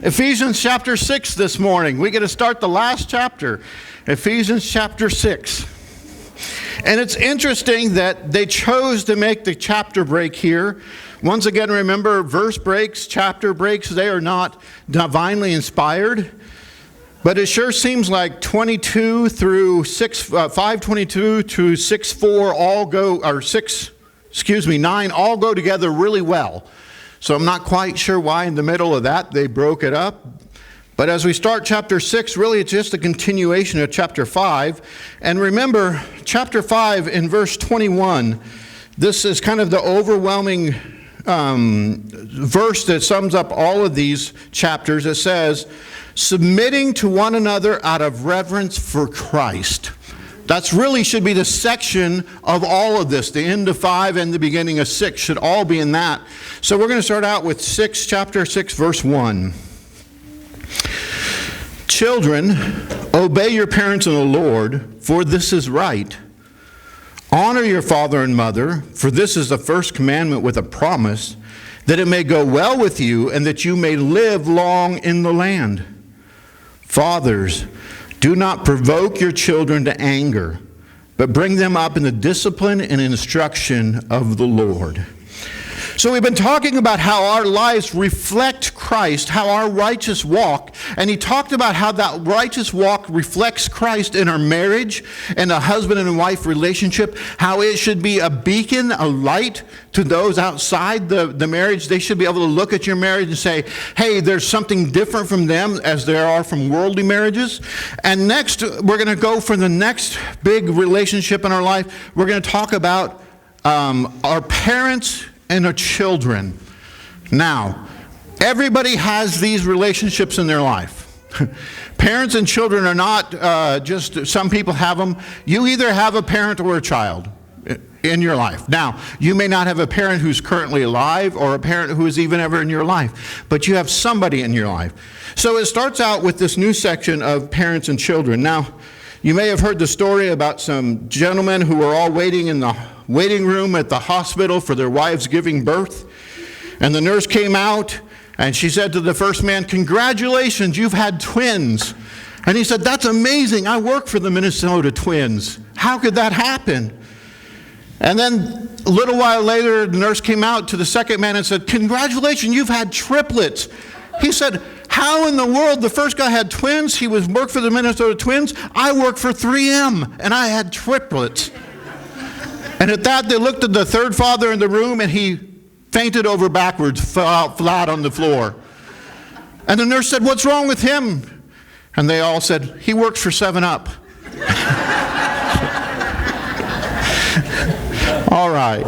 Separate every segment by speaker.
Speaker 1: Ephesians chapter 6 this morning. We get to start the last chapter, Ephesians chapter 6. And it's interesting that they chose to make the chapter break here. Once again, remember, verse breaks, chapter breaks, they are not divinely inspired. But it sure seems like 22 through 522 to 6:4 all go, or 9 all go together really well. So I'm not quite sure why in the middle of that they broke it up. But as we start chapter 6, really it's just a continuation of chapter 5. And remember, chapter 5 in verse 21, this is kind of the overwhelming verse that sums up all of these chapters. It says, submitting to one another out of reverence for Christ. That's really should be the section of all of this. The end of 5 and the beginning of 6 should all be in that. So we're going to start out with chapter 6, verse 1. Children, obey your parents in the Lord, for this is right. Honor your father and mother, for this is the first commandment with a promise, that it may go well with you and that you may live long in the land. Fathers, do not provoke your children to anger, but bring them up in the discipline and instruction of the Lord. So we've been talking about how our lives reflect Christ, how our righteous walk, and he talked about how that righteous walk reflects Christ in our marriage and a husband and wife relationship, how it should be a beacon, a light to those outside the marriage. They should be able to look at your marriage and say, hey, there's something different from them as there are from worldly marriages. And next, we're going to go for the next big relationship in our life. We're going to talk about our parents and our children. Now, everybody has these relationships in their life. Parents and children are not just some people have them. You either have a parent or a child in your life. Now, you may not have a parent who's currently alive or a parent who is even ever in your life, but you have somebody in your life. So it starts out with this new section of parents and children. Now, you may have heard the story about some gentlemen who were all waiting in the waiting room at the hospital for their wives giving birth. And the nurse came out and she said to the first man, congratulations, you've had twins. And he said, that's amazing. I work for the Minnesota Twins. How could that happen? And then a little while later, the nurse came out to the second man and said, congratulations, you've had triplets. He said, how in the world? The first guy had twins. He worked for the Minnesota Twins. I worked for 3M, and I had triplets. And at that, they looked at the third father in the room, and he fainted over backwards, fell out flat on the floor. And the nurse said, what's wrong with him? And they all said, he works for 7-Up. All right.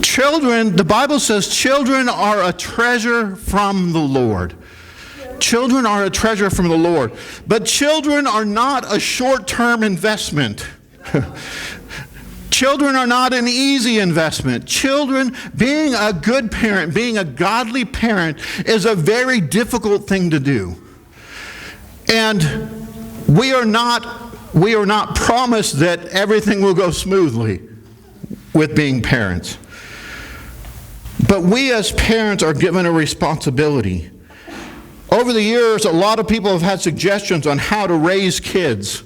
Speaker 1: Children, the Bible says children are a treasure from the Lord. Children are a treasure from the Lord. But children are not a short-term investment. Children are not an easy investment. Children, being a good parent, being a godly parent, is a very difficult thing to do. And we are not promised that everything will go smoothly with being parents. But we as parents are given a responsibility. Over the years, a lot of people have had suggestions on how to raise kids.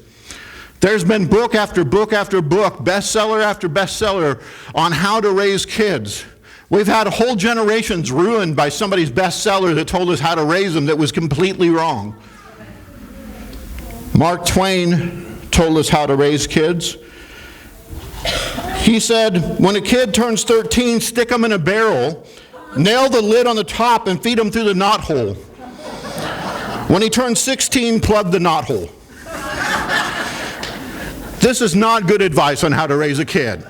Speaker 1: There's been book after book after book, bestseller after bestseller on how to raise kids. We've had whole generations ruined by somebody's bestseller that told us how to raise them that was completely wrong. Mark Twain told us how to raise kids. He said, when a kid turns 13, stick them in a barrel, nail the lid on the top, and feed them through the knothole. When he turns 16, plug the knothole. This is not good advice on how to raise a kid.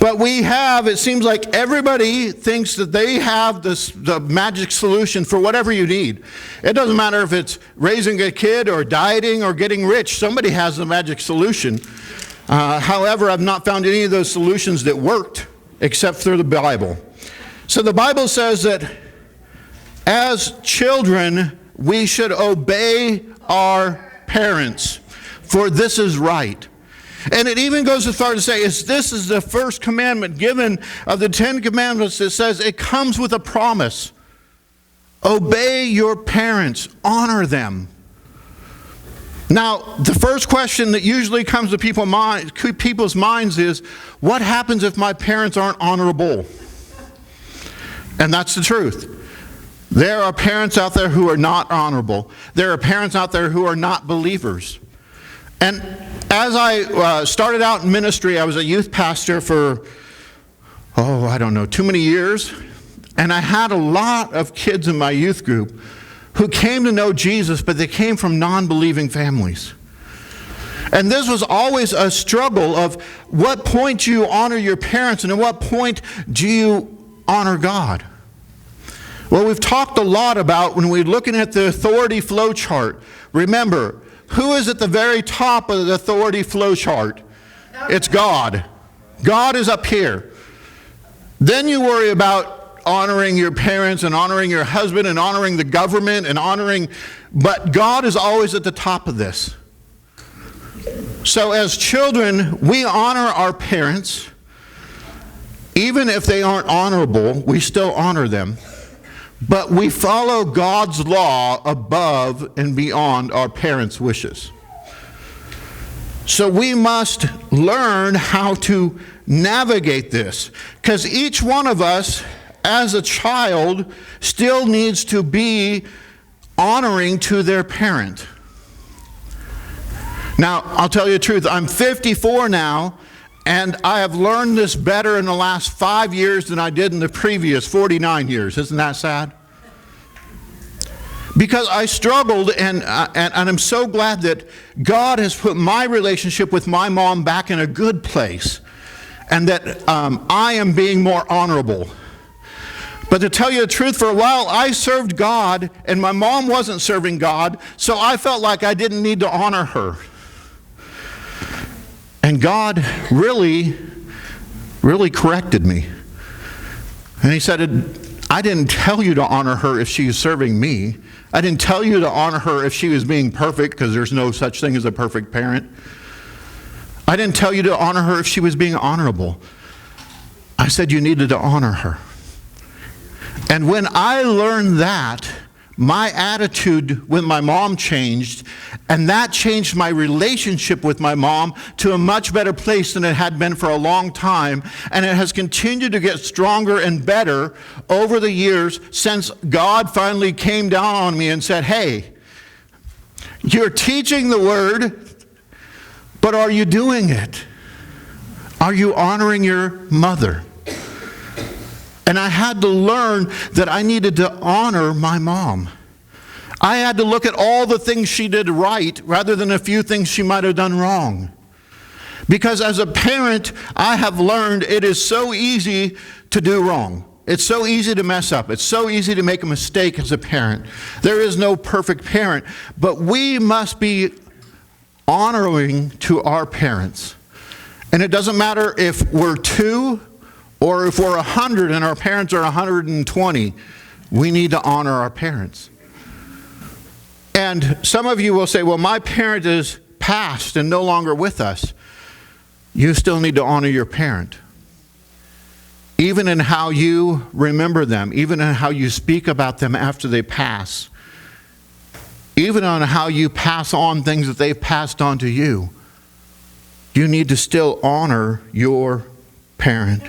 Speaker 1: But it seems like everybody thinks that they have the magic solution for whatever you need. It doesn't matter if it's raising a kid or dieting or getting rich. Somebody has the magic solution. However, I've not found any of those solutions that worked except through the Bible. So the Bible says that as children, we should obey our parents, for this is right. And it even goes as far to say, this is the first commandment given of the 10 commandments that says it comes with a promise. Obey your parents, honor them. Now, the first question that usually comes to people's minds is, what happens if my parents aren't honorable? And that's the truth. There are parents out there who are not honorable. There are parents out there who are not believers. And as I started out in ministry, I was a youth pastor for, too many years. And I had a lot of kids in my youth group who came to know Jesus, but they came from non-believing families. And this was always a struggle of what point do you honor your parents and at what point do you honor God? Well, we've talked a lot about when we're looking at the authority flow chart. Remember, who is at the very top of the authority flow chart? It's God. God is up here. Then you worry about honoring your parents and honoring your husband and honoring the government and but God is always at the top of this. So as children, we honor our parents. Even if they aren't honorable, we still honor them. But we follow God's law above and beyond our parents' wishes. So we must learn how to navigate this, because each one of us as a child still needs to be honoring to their parent. Now, I'll tell you the truth, I'm 54 now, and I have learned this better in the last 5 years than I did in the previous 49 years. Isn't that sad? Because I struggled, and I'm so glad that God has put my relationship with my mom back in a good place, and that I am being more honorable. But to tell you the truth, for a while I served God, and my mom wasn't serving God, so I felt like I didn't need to honor her. And God really, really corrected me. And he said, I didn't tell you to honor her if she was serving me. I didn't tell you to honor her if she was being perfect, because there's no such thing as a perfect parent. I didn't tell you to honor her if she was being honorable. I said you needed to honor her. And when I learned that, my attitude with my mom changed, and that changed my relationship with my mom to a much better place than it had been for a long time, and it has continued to get stronger and better over the years since God finally came down on me and said, hey, you're teaching the word, but are you doing it? Are you honoring your mother? And I had to learn that I needed to honor my mom. I had to look at all the things she did right rather than a few things she might have done wrong. Because as a parent, I have learned it is so easy to do wrong. It's so easy to mess up. It's so easy to make a mistake as a parent. There is no perfect parent, but we must be honoring to our parents. And it doesn't matter if we're 2 or if we're 100 and our parents are 120, we need to honor our parents. And some of you will say, well, my parent is passed and no longer with us. You still need to honor your parent. Even in how you remember them, even in how you speak about them after they pass, even on how you pass on things that they've passed on to you, you need to still honor your parent.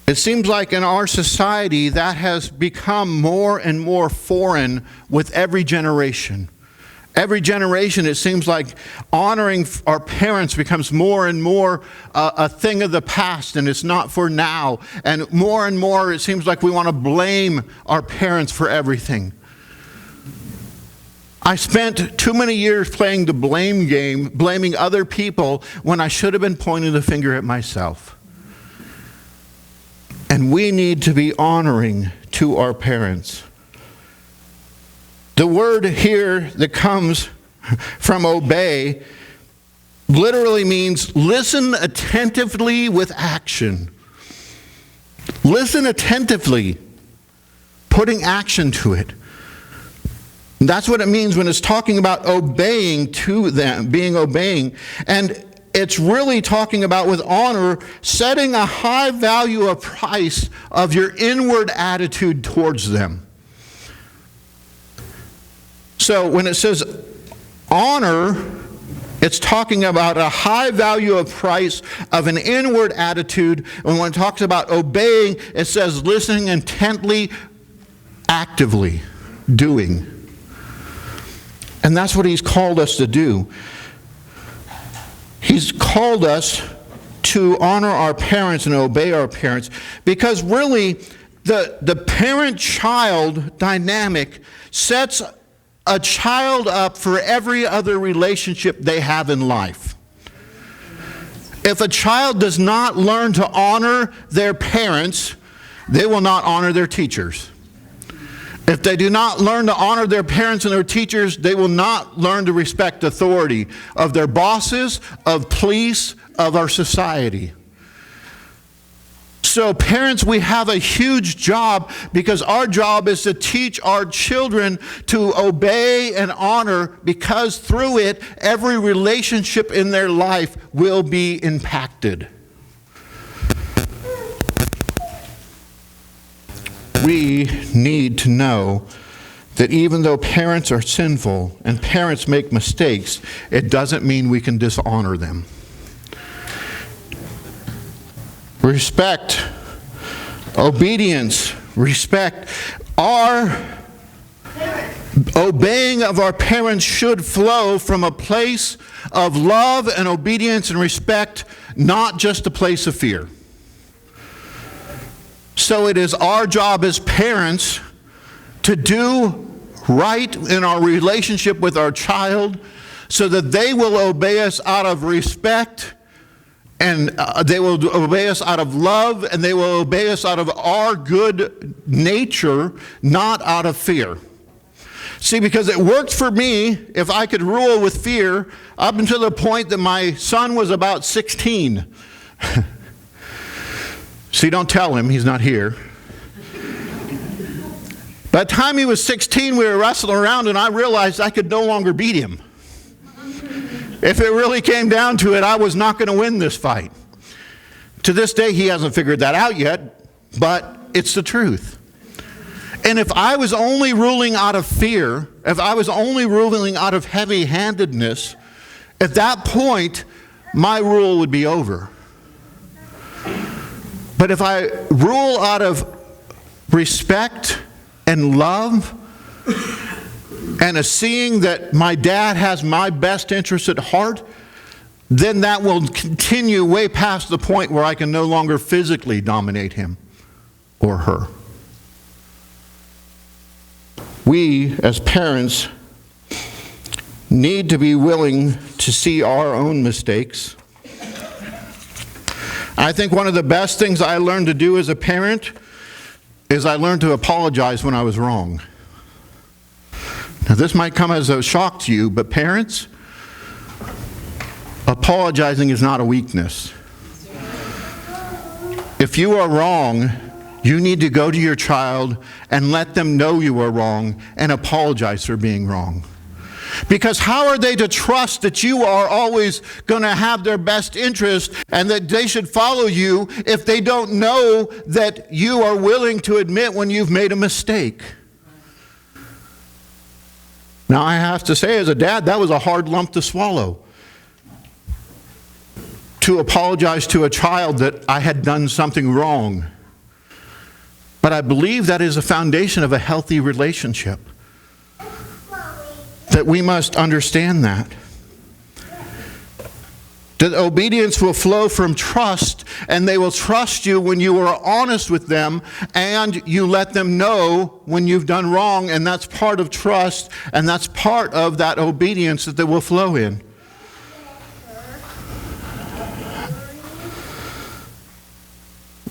Speaker 1: It seems like in our society that has become more and more foreign with every generation. Every generation, it seems like honoring our parents becomes more and more a thing of the past, and it's not for now. And more, it seems like we want to blame our parents for everything. I spent too many years playing the blame game, blaming other people when I should have been pointing the finger at myself. And we need to be honoring to our parents. The word here that comes from obey literally means listen attentively with action. Listen attentively, putting action to it. That's what it means when it's talking about obeying to them, being obeying. And it's really talking about, with honor, setting a high value of price of your inward attitude towards them. So when it says honor, it's talking about a high value of price of an inward attitude. And when it talks about obeying, it says listening intently, actively, doing. And that's what he's called us to do. He's called us to honor our parents and obey our parents, because really the parent-child dynamic sets a child up for every other relationship they have in life. If a child does not learn to honor their parents, they will not honor their teachers. If they do not learn to honor their parents and their teachers, they will not learn to respect authority of their bosses, of police, of our society. So parents, we have a huge job, because our job is to teach our children to obey and honor, because through it, every relationship in their life will be impacted. We need to know that even though parents are sinful and parents make mistakes, it doesn't mean we can dishonor them. Respect, obedience, respect. Our obeying of our parents should flow from a place of love and obedience and respect, not just a place of fear. So it is our job as parents to do right in our relationship with our child, so that they will obey us out of respect, and they will obey us out of love, and they will obey us out of our good nature, not out of fear. See, because it worked for me if I could rule with fear up until the point that my son was about 16. See, don't tell him, he's not here. By the time he was 16, we were wrestling around, and I realized I could no longer beat him. If it really came down to it, I was not going to win this fight. To this day, he hasn't figured that out yet, but it's the truth. And if I was only ruling out of fear, if I was only ruling out of heavy-handedness, at that point, my rule would be over. But if I rule out of respect and love, and a seeing that my dad has my best interest at heart, then that will continue way past the point where I can no longer physically dominate him or her. We, as parents, need to be willing to see our own mistakes. I think one of the best things I learned to do as a parent is I learned to apologize when I was wrong. Now, this might come as a shock to you, but parents, apologizing is not a weakness. If you are wrong, you need to go to your child and let them know you are wrong and apologize for being wrong. Because how are they to trust that you are always going to have their best interest and that they should follow you if they don't know that you are willing to admit when you've made a mistake? Now, I have to say, as a dad, that was a hard lump to swallow. To apologize to a child that I had done something wrong. But I believe that is a foundation of a healthy relationship. That we must understand that. That obedience will flow from trust, and they will trust you when you are honest with them and you let them know when you've done wrong, and that's part of trust, and that's part of that obedience that they will flow in.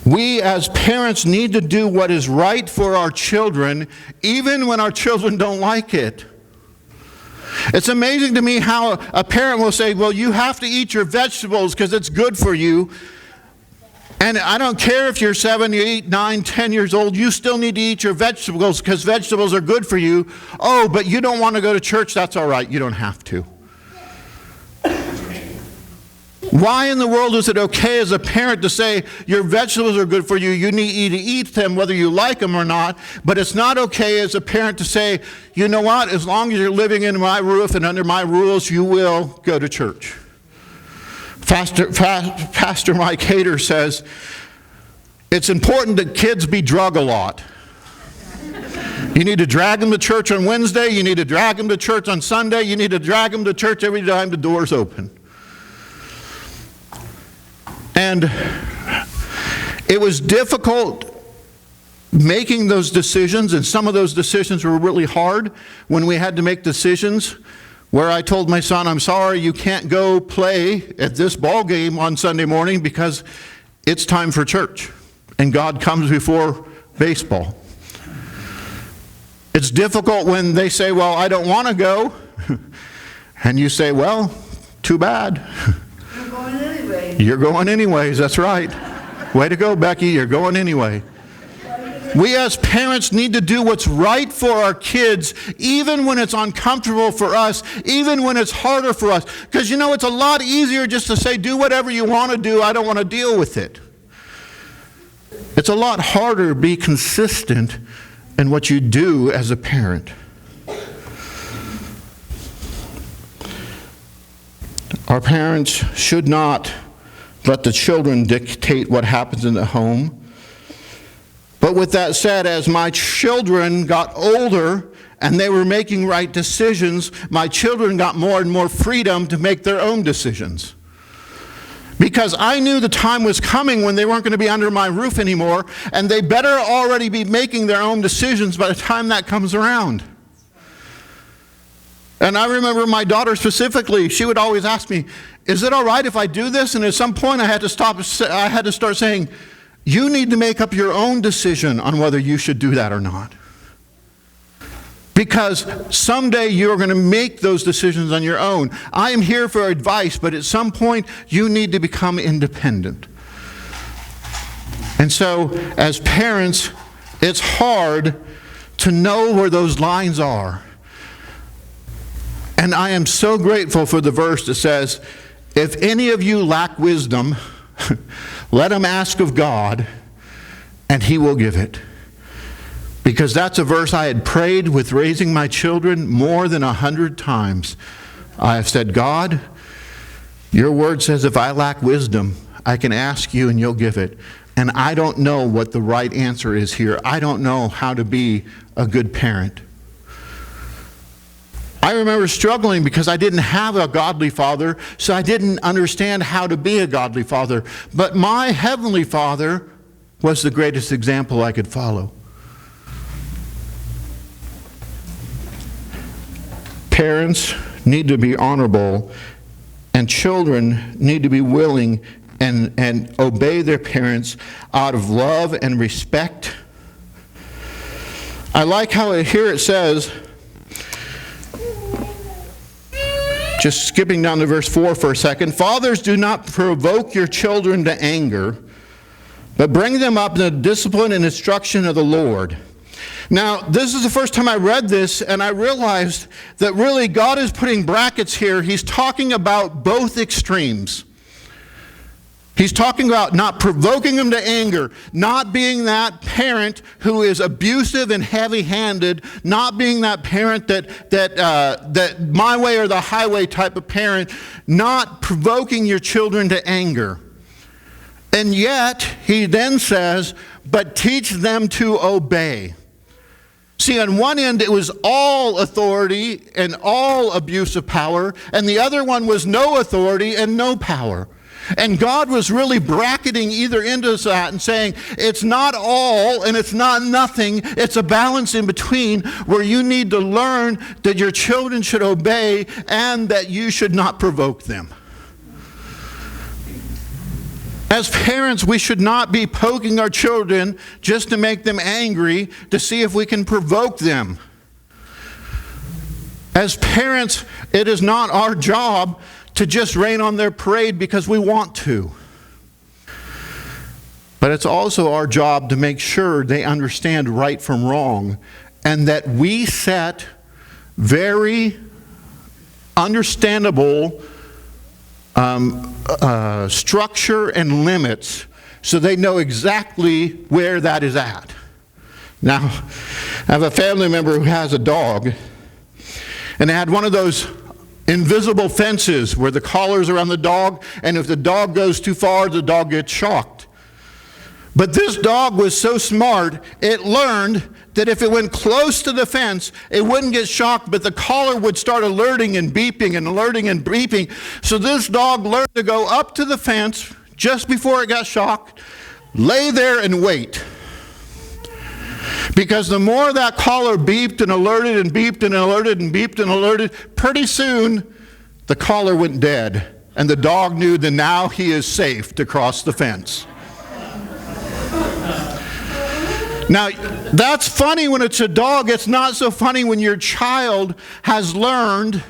Speaker 1: We as parents need to do what is right for our children, even when our children don't like it. It's amazing to me how a parent will say, well, you have to eat your vegetables because it's good for you. And I don't care if you're 7, 8, 9, 10 years old, you still need to eat your vegetables because vegetables are good for you. Oh, but you don't want to go to church? That's all right. You don't have to. Why in the world is it okay as a parent to say your vegetables are good for you, you need to eat them whether you like them or not, but it's not okay as a parent to say, you know what, as long as you're living under my roof and under my rules, you will go to church. Pastor Mike Hader says, it's important that kids be drug a lot. You need to drag them to church on Wednesday, you need to drag them to church on Sunday, you need to drag them to church every time the door's open. And it was difficult making those decisions, and some of those decisions were really hard when we had to make decisions where I told my son, I'm sorry, you can't go play at this ball game on Sunday morning because it's time for church, and God comes before baseball. It's difficult when they say, well, I don't want to go, and you say, well, too bad.
Speaker 2: You're going anyway.
Speaker 1: You're going anyways, that's right. Way to go, Becky, you're going anyway. We as parents need to do what's right for our kids, even when it's uncomfortable for us, even when it's harder for us. Because you know, it's a lot easier just to say, do whatever you want to do, I don't want to deal with it. It's a lot harder to be consistent in what you do as a parent. Our parents should not let the children dictate what happens in the home. But with that said, as my children got older and they were making right decisions, my children got more and more freedom to make their own decisions. Because I knew the time was coming when they weren't going to be under my roof anymore, and they better already be making their own decisions by the time that comes around. And I remember my daughter specifically, she would always ask me, is it all right if I do this? And at some point I had to start saying, you need to make up your own decision on whether you should do that or not. Because someday you're going to make those decisions on your own. I am here for advice, but at some point you need to become independent. And so as parents, it's hard to know where those lines are. And I am so grateful for the verse that says, if any of you lack wisdom, let him ask of God, and he will give it. Because that's a verse I had prayed with raising my children more than 100 times. I have said, God, your word says if I lack wisdom, I can ask you and you'll give it. And I don't know what the right answer is here. I don't know how to be a good parent. I remember struggling because I didn't have a godly father, so I didn't understand how to be a godly father. But my heavenly Father was the greatest example I could follow. Parents need to be honorable, and children need to be willing and obey their parents out of love and respect. I like how here it says, just skipping down to verse 4 for a second, fathers, do not provoke your children to anger, but bring them up in the discipline and instruction of the Lord. Now, this is the first time I read this, and I realized that really God is putting brackets here. He's talking about both extremes. He's talking about not provoking them to anger, not being that parent who is abusive and heavy-handed, not being that parent that my way or the highway type of parent, not provoking your children to anger. And yet, he then says, but teach them to obey. See, on one end, it was all authority and all abuse of power, and the other one was no authority and no power. And God was really bracketing either end of that and saying, it's not all and it's not nothing. It's a balance in between where you need to learn that your children should obey and that you should not provoke them. As parents, we should not be poking our children just to make them angry to see if we can provoke them. As parents, it is not our job to just rain on their parade because we want to. But it's also our job to make sure they understand right from wrong, and that we set very understandable structure and limits so they know exactly where that is at. Now, I have a family member who has a dog, and they had one of those invisible fences where the collar's around the dog, and if the dog goes too far, the dog gets shocked. But this dog was so smart, it learned that if it went close to the fence, it wouldn't get shocked, but the collar would start alerting and beeping and alerting and beeping. So this dog learned to go up to the fence just before it got shocked, lay there and wait. Because the more that collar beeped and alerted and beeped and alerted and beeped and alerted, pretty soon the collar went dead, and the dog knew that now he is safe to cross the fence. Now, that's funny when it's a dog. It's not so funny when your child has learned,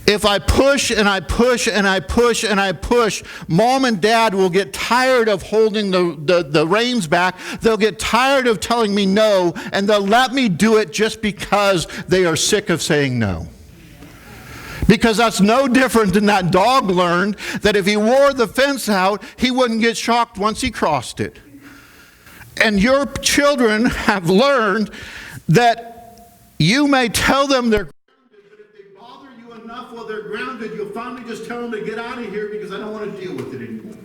Speaker 1: if I push and I push and I push and I push, mom and dad will get tired of holding the reins back. They'll get tired of telling me no, and they'll let me do it just because they are sick of saying no. Because that's no different than that dog learned that if he wore the fence out, he wouldn't get shocked once he crossed it. And your children have learned that you may tell them they're grounded, but if they bother you enough while they're grounded, you'll finally just tell them to get out of here because I don't want to deal with it anymore.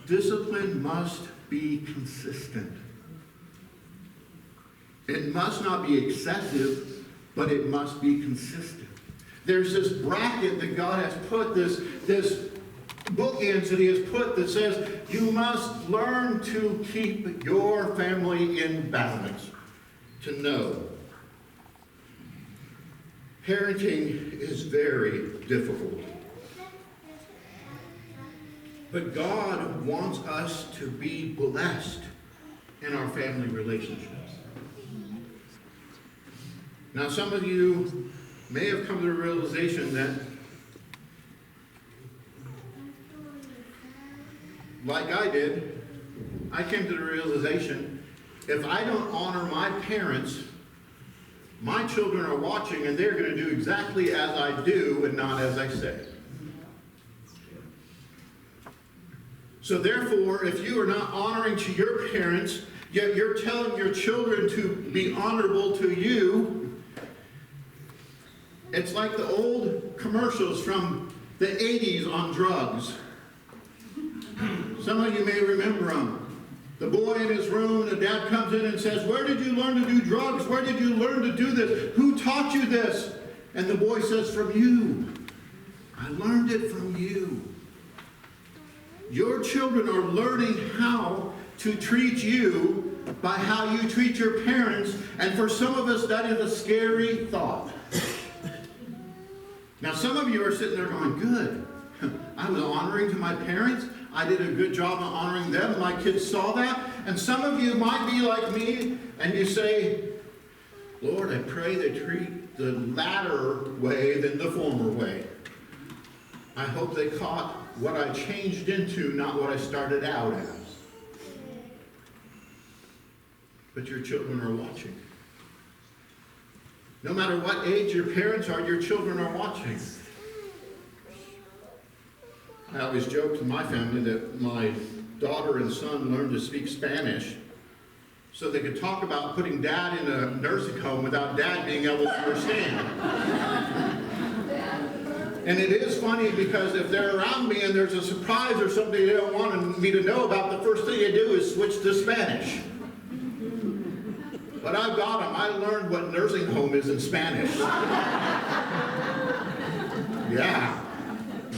Speaker 1: Discipline must be consistent. It must not be excessive, but it must be consistent. There's this bracket that God has put, this bookends that he has put that says you must learn to keep your family in balance, to know. Parenting is very difficult. But God wants us to be blessed in our family relationships. Now, some of you may have come to the realization that, like I did, I came to the realization, if I don't honor my parents, my children are watching and they're going to do exactly as I do and not as I say. So therefore, if you are not honoring to your parents, yet you're telling your children to be honorable to you, it's like the old commercials from the 80s on drugs. Some of you may remember them. The boy in his room, and the dad comes in and says, "Where did you learn to do drugs? Where did you learn to do this? Who taught you this?" And the boy says, "From you. I learned it from you." Your children are learning how to treat you by how you treat your parents, and for some of us that is a scary thought. Now some of you are sitting there going, "Good. I was honoring to my parents. I did a good job of honoring them. My kids saw that." And some of you might be like me and you say, "Lord, I pray they treat the latter way than the former way. I hope they caught what I changed into, not what I started out as." But your children are watching. No matter what age your parents are, your children are watching. I always joked in my family that my daughter and son learned to speak Spanish so they could talk about putting dad in a nursing home without dad being able to understand. And it is funny because if they're around me and there's a surprise or something they don't want me to know about, the first thing they do is switch to Spanish. But I've got them. I learned what nursing home is in Spanish. Yeah.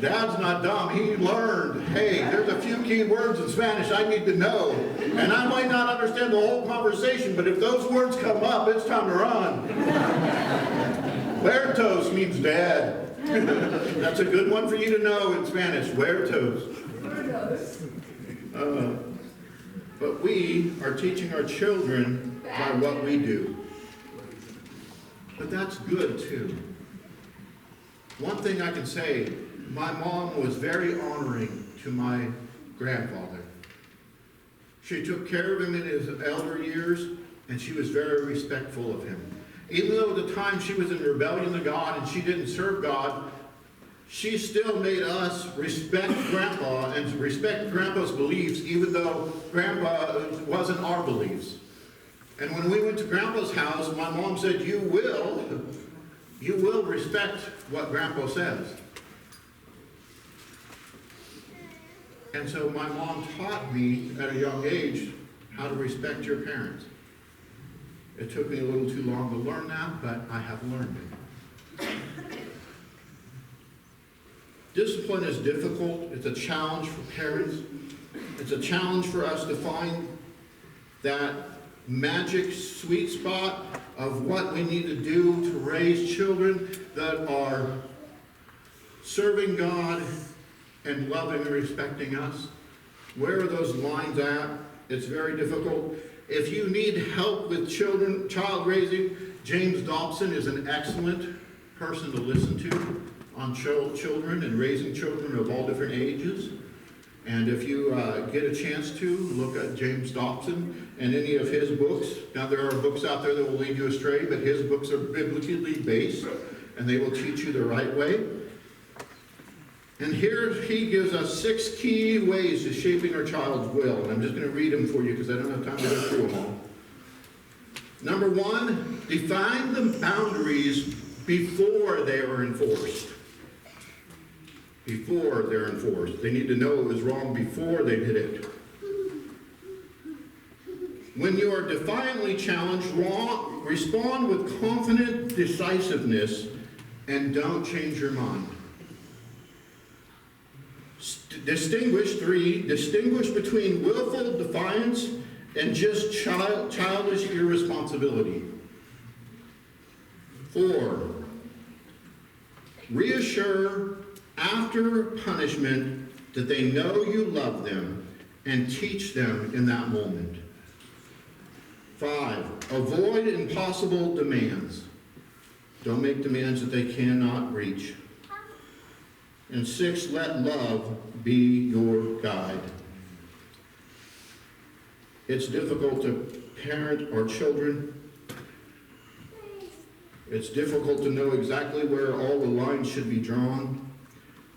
Speaker 1: Dad's not dumb. He learned, hey, there's a few key words in Spanish I need to know. And I might not understand the whole conversation, but if those words come up, it's time to run. Huertos means dad. That's a good one for you to know in Spanish. Huertos. But we are teaching our children by what we do. But that's good too. One thing I can say, my mom was very honoring to my grandfather. She took care of him in his elder years, and she was very respectful of him. Even though at the time she was in rebellion to God and she didn't serve God, she still made us respect Grandpa and respect Grandpa's beliefs, even though Grandpa wasn't our beliefs. And when we went to Grandpa's house, my mom said, you will respect what Grandpa says. And so my mom taught me at a young age how to respect your parents. It took me a little too long to learn that, but I have learned it. Discipline is difficult. It's a challenge for parents. It's a challenge for us to find that magic sweet spot of what we need to do to raise children that are serving God and loving and respecting us. Where are those lines at? It's very difficult. If you need help with child raising, James Dobson is an excellent person to listen to on children and raising children of all different ages. And if you get a chance to, look at James Dobson and any of his books. Now there are books out there that will lead you astray, but his books are biblically based and they will teach you the right way. And here he gives us 6 key ways to shaping our child's will. And I'm just going to read them for you because I don't have time to go through them all. Number 1, define the boundaries before they are enforced. Before they're enforced. They need to know it was wrong before they did it. When you are defiantly challenged, respond with confident decisiveness and don't change your mind. Distinguish between willful defiance and just childish irresponsibility. 4, reassure after punishment that they know you love them and teach them in that moment. 5, avoid impossible demands. Don't make demands that they cannot reach. And 6, let love be your guide. It's difficult to parent our children. It's difficult to know exactly where all the lines should be drawn.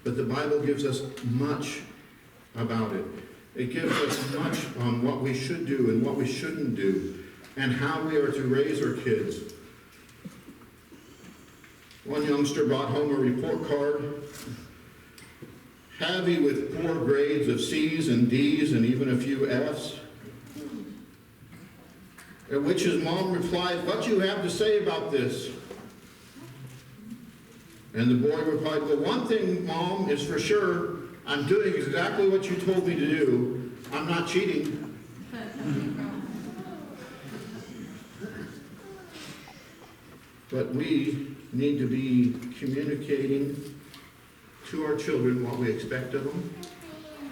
Speaker 1: But the Bible gives us much about it. It gives us much on what we should do and what we shouldn't do and how we are to raise our kids. One youngster brought home a report card heavy with poor grades of C's and D's and even a few F's. At which his mom replied, "What do you have to say about this?" And the boy replied, "Well, one thing, Mom, is for sure, I'm doing exactly what you told me to do. I'm not cheating." But we need to be communicating to our children what we expect of them.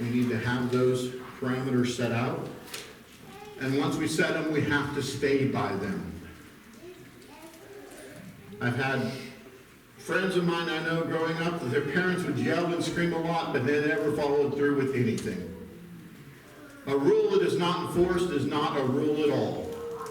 Speaker 1: We need to have those parameters set out. And once we set them, we have to stay by them. I've had friends of mine I know growing up that their parents would yell and scream a lot, but they never followed through with anything. A rule that is not enforced is not a rule at all.